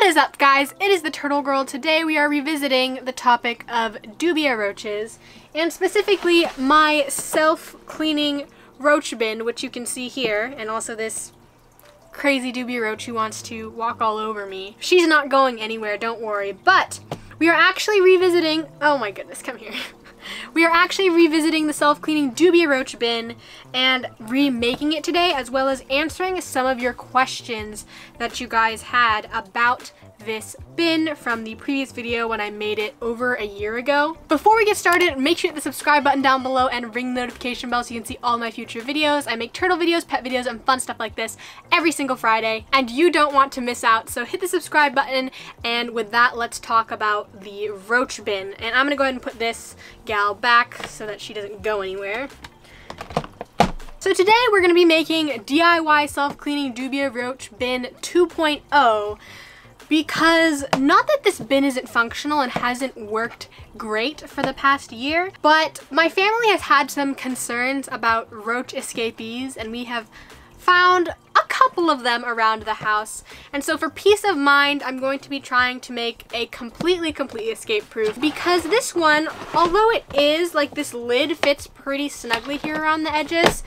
What is up, guys? It is the Turtle Girl. Today we are revisiting the topic of Dubia roaches, and specifically my self-cleaning roach bin, which you can see here, and also this crazy Dubia roach who wants to walk all over me. She's not going anywhere, don't worry, but we are actually revisiting, oh my goodness, come here. We are actually revisiting the self-cleaning Dubia Roach bin and remaking it today, as well as answering some of your questions that you guys had about this bin from the previous video when I made it over a year ago. Before we get started, make sure to hit the subscribe button down below and ring the notification bell so you can see all my future videos. I make turtle videos, pet videos, and fun stuff like this every single Friday, and you don't want to miss out, so hit the subscribe button. And with that, let's talk about the roach bin. And I'm gonna go ahead and put this gal back so that she doesn't go anywhere. So today we're going to be making DIY self-cleaning Dubia Roach bin 2.0, because not that this bin isn't functional and hasn't worked great for the past year, but my family has had some concerns about roach escapees, and we have found a couple of them around the house. And so for peace of mind, I'm going to be trying to make a completely escape proof, because this one, although it is like this lid fits pretty snugly here around the edges,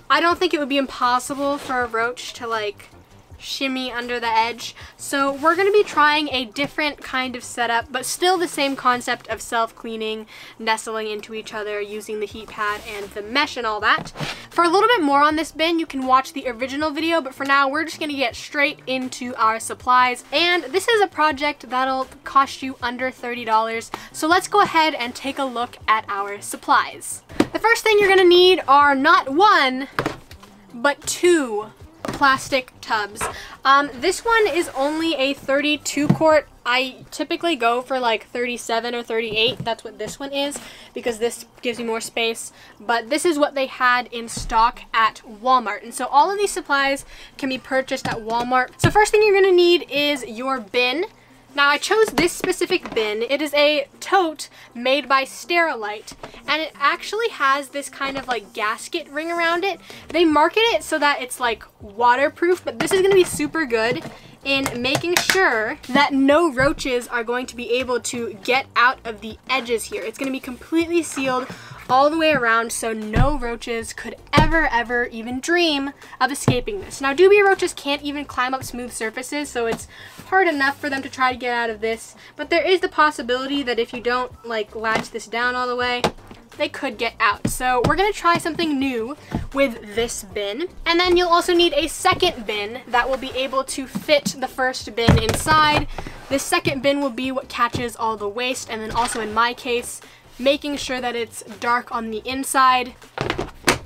I don't think it would be impossible for a roach to like shimmy under the edge. So we're going to be trying a different kind of setup, but still the same concept of self-cleaning, nestling into each other, using the heat pad and the mesh and all that. For a little bit more on this bin, you can watch the original video, but for now we're just going to get straight into our supplies. And this is a project that'll cost you under $30, so let's go ahead and take a look at our supplies. The first thing you're going to need are not one, but two plastic tubs. This one is only a 32 quart. I typically go for like 37 or 38. That's what this one is, because this gives you more space. But this is what they had in stock at Walmart. And so all of these supplies can be purchased at Walmart. So first thing you're going to need is your bin. Now I chose this specific bin. It is a tote made by Sterilite, and it actually has this kind of like gasket ring around it. They market it so that it's like waterproof, but this is going to be super good in making sure that no roaches are going to be able to get out of the edges here. It's going to be completely sealed all the way around, so no roaches could ever even dream of escaping this. Now Dubia roaches can't even climb up smooth surfaces, so it's hard enough for them to try to get out of this, but there is the possibility that if you don't like latch this down all the way, they could get out. So we're gonna try something new with this bin. And then you'll also need a second bin that will be able to fit the first bin inside. This second bin will be what catches all the waste, and then also in my case, making sure that it's dark on the inside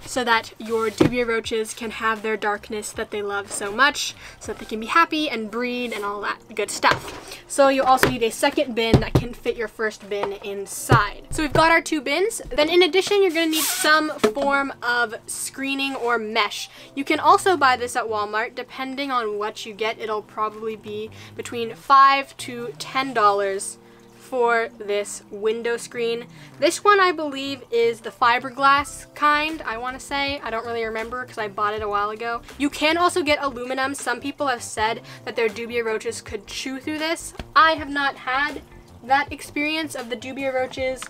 so that your Dubia roaches can have their darkness that they love so much, so that they can be happy and breed and all that good stuff. So you'll also need a second bin that can fit your first bin inside. So we've got our two bins. Then in addition, you're going to need some form of screening or mesh. You can also buy this at Walmart. Depending on what you get, it'll probably be between $5 to $10 for this window screen. This one I believe is the fiberglass kind, I want to say. I don't really remember because I bought it a while ago. You can also get aluminum. Some people have said that their Dubia roaches could chew through this. I have not had that experience of the Dubia roaches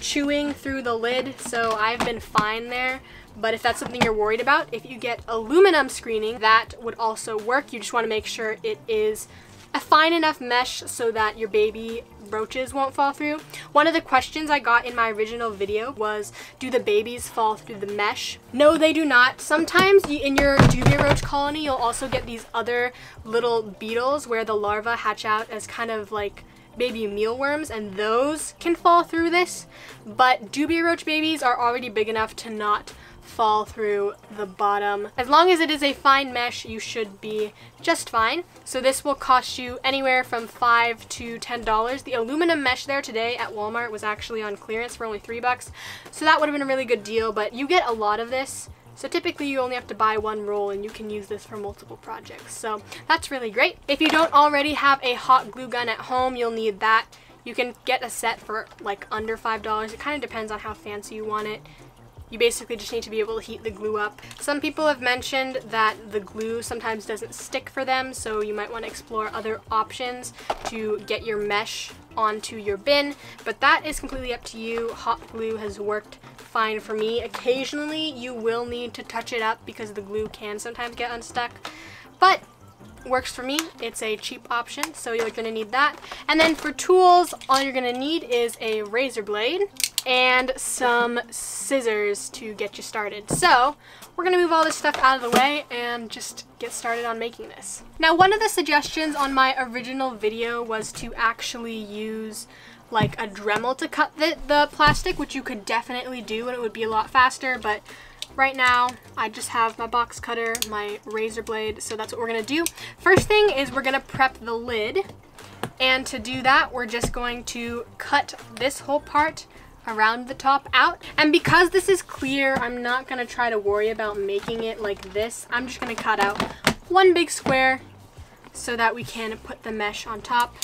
chewing through the lid, so I've been fine there. But if that's something you're worried about, if you get aluminum screening, that would also work. You just want to make sure it is a fine enough mesh so that your baby roaches won't fall through. One of the questions I got in my original video was, do the babies fall through the mesh? No, they do not. Sometimes in your Dubia roach colony, you'll also get these other little beetles where the larvae hatch out as kind of like baby mealworms, and those can fall through this. But Dubia roach babies are already big enough to not fall through the bottom. As long as it is a fine mesh, you should be just fine. So this will cost you anywhere from $5 to $10. The aluminum mesh there today at Walmart was actually on clearance for only $3, so that would have been a really good deal, but you get a lot of this. So typically you only have to buy one roll and you can use this for multiple projects. So that's really great. If you don't already have a hot glue gun at home, you'll need that. You can get a set for like under $5. It kind of depends on how fancy you want it. You basically just need to be able to heat the glue up. Some people have mentioned that the glue sometimes doesn't stick for them, so you might want to explore other options to get your mesh onto your bin, but that is completely up to you. Hot glue has worked fine for me. Occasionally you will need to touch it up because the glue can sometimes get unstuck, but works for me. It's a cheap option, so you're gonna need that. And then for tools, all you're gonna need is a razor blade and some scissors to get you started. So we're gonna move all this stuff out of the way and just get started on making this. Now, one of the suggestions on my original video was to actually use like a Dremel to cut the plastic, which you could definitely do and it would be a lot faster, but right now, I just have my box cutter, my razor blade, so that's what we're gonna do. First thing is we're gonna prep the lid, and to do that, we're just going to cut this whole part around the top out. And because this is clear, I'm not gonna try to worry about making it like this. I'm just gonna cut out one big square so that we can put the mesh on top.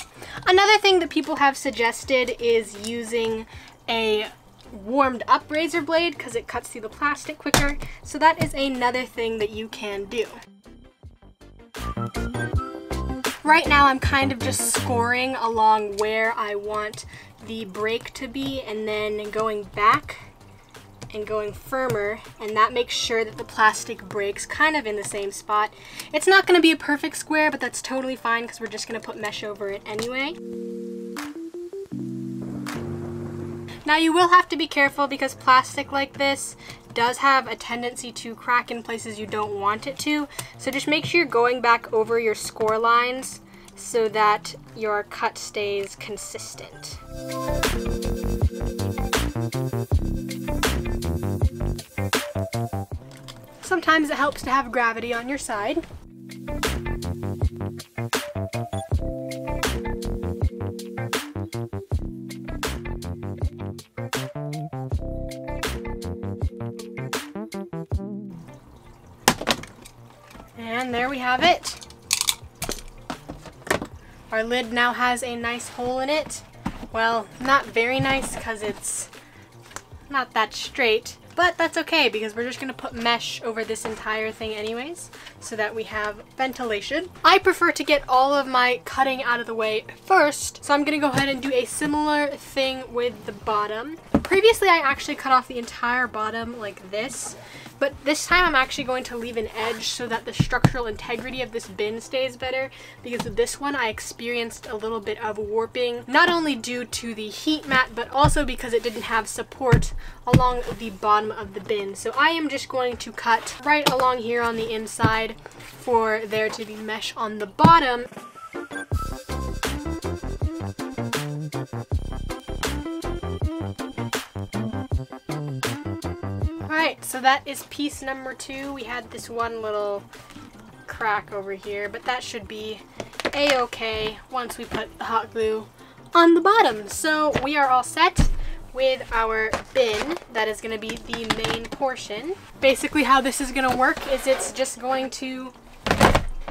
Another thing that people have suggested is using a warmed up razor blade because it cuts through the plastic quicker. So that is another thing that you can do. Right now I'm kind of just scoring along where I want the break to be and then going back and going firmer, and that makes sure that the plastic breaks kind of in the same spot. It's not going to be a perfect square, but that's totally fine because we're just going to put mesh over it anyway. Now you will have to be careful because plastic like this does have a tendency to crack in places you don't want it to. So just make sure you're going back over your score lines so that your cut stays consistent. Sometimes it helps to have gravity on your side. And there we have it. Our lid now has a nice hole in it. Well, not very nice because it's not that straight, but that's okay because we're just gonna put mesh over this entire thing anyways so that we have ventilation. I prefer to get all of my cutting out of the way first, so I'm gonna go ahead and do a similar thing with the bottom. Previously, I actually cut off the entire bottom like this, but this time I'm actually going to leave an edge so that the structural integrity of this bin stays better, because with this one I experienced a little bit of warping, not only due to the heat mat, but also because it didn't have support along the bottom of the bin. So I am just going to cut right along here on the inside for there to be mesh on the bottom. Alright, so that is piece number 2. We had this one little crack over here, but that should be a-okay once we put the hot glue on the bottom. So we are all set with our bin. That is going to be the main portion. Basically how this is going to work is it's just going to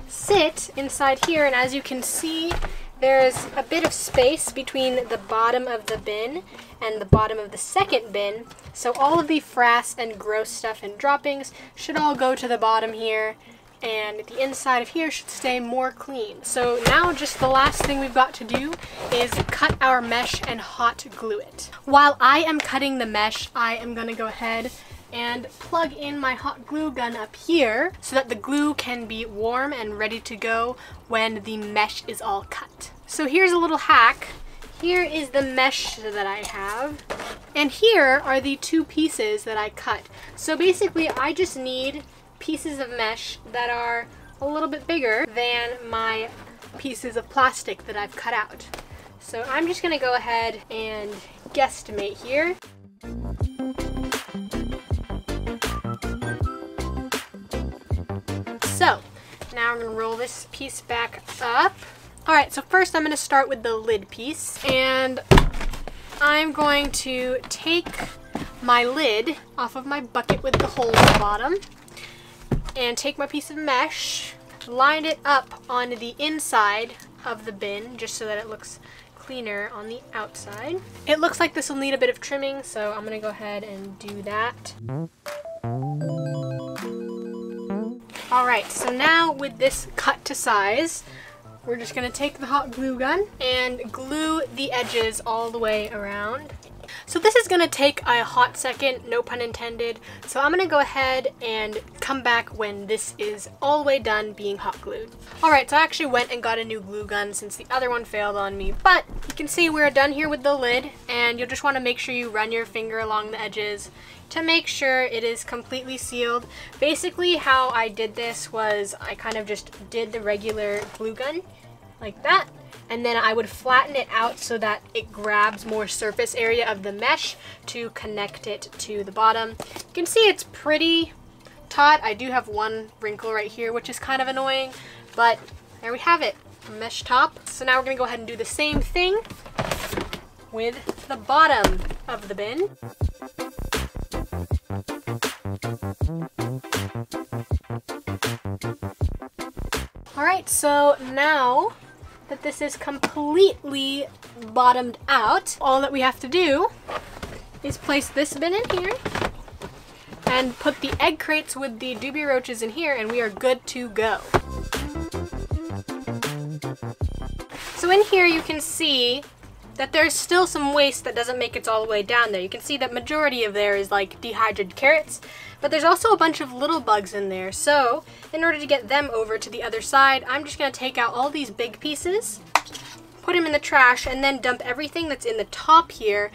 sit inside here, and as you can see, there's a bit of space between the bottom of the bin and the bottom of the second bin. So all of the frass and gross stuff and droppings should all go to the bottom here, and the inside of here should stay more clean. So now just the last thing we've got to do is cut our mesh and hot glue it. While I am cutting the mesh, I am going to go ahead and plug in my hot glue gun up here so that the glue can be warm and ready to go when the mesh is all cut. So here's a little hack. Here is the mesh that I have, and here are the 2 pieces that I cut. So basically I just need pieces of mesh that are a little bit bigger than my pieces of plastic that I've cut out. So I'm just gonna go ahead and guesstimate here. So now I'm gonna roll this piece back up. Alright, so first I'm going to start with the lid piece, and I'm going to take my lid off of my bucket with the hole in the bottom and take my piece of mesh, line it up on the inside of the bin just so that it looks cleaner on the outside. It looks like this will need a bit of trimming, so I'm gonna go ahead and do that. Alright, so now with this cut to size, we're just gonna take the hot glue gun and glue the edges all the way around. So this is gonna take a hot second, no pun intended. So I'm gonna go ahead and come back when this is all the way done being hot glued. Alright, so I actually went and got a new glue gun since the other one failed on me. But you can see we're done here with the lid, and you'll just wanna make sure you run your finger along the edges to make sure it is completely sealed. Basically how I did this was I kind of just did the regular glue gun like that, and then I would flatten it out so that it grabs more surface area of the mesh to connect it to the bottom. You can see it's pretty taut. I do have one wrinkle right here, which is kind of annoying, but there we have it, a mesh top. So now we're gonna go ahead and do the same thing with the bottom of the bin. Alright, so now that this is completely bottomed out, all that we have to do is place this bin in here and put the egg crates with the Dubia Roaches in here, and we are good to go. So in here you can see that there's still some waste that doesn't make it all the way down there. You can see that majority of there is like dehydrated carrots, but there's also a bunch of little bugs in there. So in order to get them over to the other side, I'm just gonna take out all these big pieces, put them in the trash, and then dump everything that's in the top here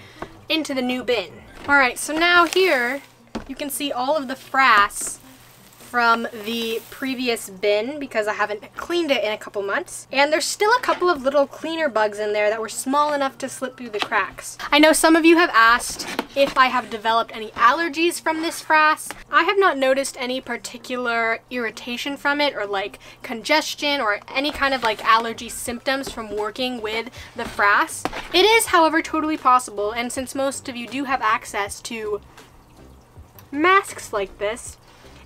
into the new bin. Alright, so now here you can see all of the frass from the previous bin because I haven't cleaned it in a couple months. And there's still a couple of little cleaner bugs in there that were small enough to slip through the cracks. I know some of you have asked if I have developed any allergies from this frass. I have not noticed any particular irritation from it, or like congestion or any kind of like allergy symptoms from working with the frass. It is, however, totally possible, and since most of you do have access to masks like this,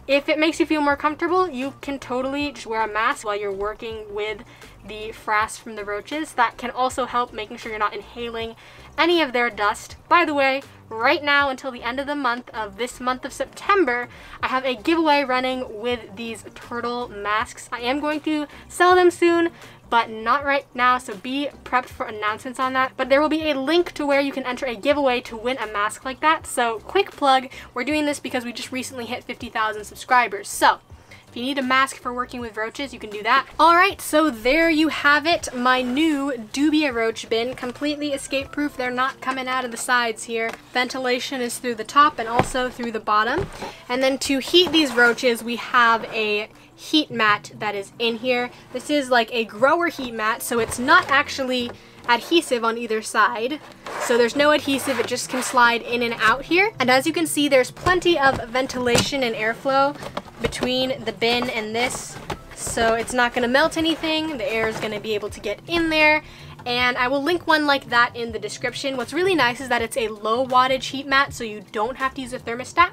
if it makes you feel more comfortable, you can totally just wear a mask while you're working with the frass from the roaches. That can also help making sure you're not inhaling any of their dust. By the way, right now until the end of the month of this month of September, I have a giveaway running with these turtle masks. I am going to sell them soon, but not right now, so be prepped for announcements on that. But there will be a link to where you can enter a giveaway to win a mask like that. So quick plug, we're doing this because we just recently hit 50,000 subscribers. So if you need a mask for working with roaches, you can do that. Alright, so there you have it, my new Dubia Roach bin, completely escape proof. They're not coming out of the sides here. Ventilation is through the top and also through the bottom. And then to heat these roaches, we have a heat mat that is in here. This is like a grower heat mat, so it's not actually adhesive on either side. So there's no adhesive, it just can slide in and out here. And as you can see, there's plenty of ventilation and airflow between the bin and this, so it's not going to melt anything. The air is going to be able to get in there, and I will link one like that in the description. What's really nice is that it's a low wattage heat mat, so you don't have to use a thermostat.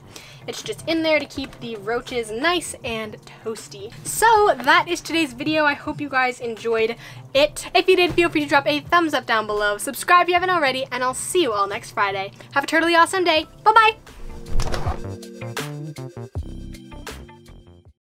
It's just in there to keep the roaches nice and toasty. So that is today's video. I hope you guys enjoyed it. If you did, feel free to drop a thumbs up down below. Subscribe if you haven't already, and I'll see you all next Friday. Have a totally awesome day. Bye-bye!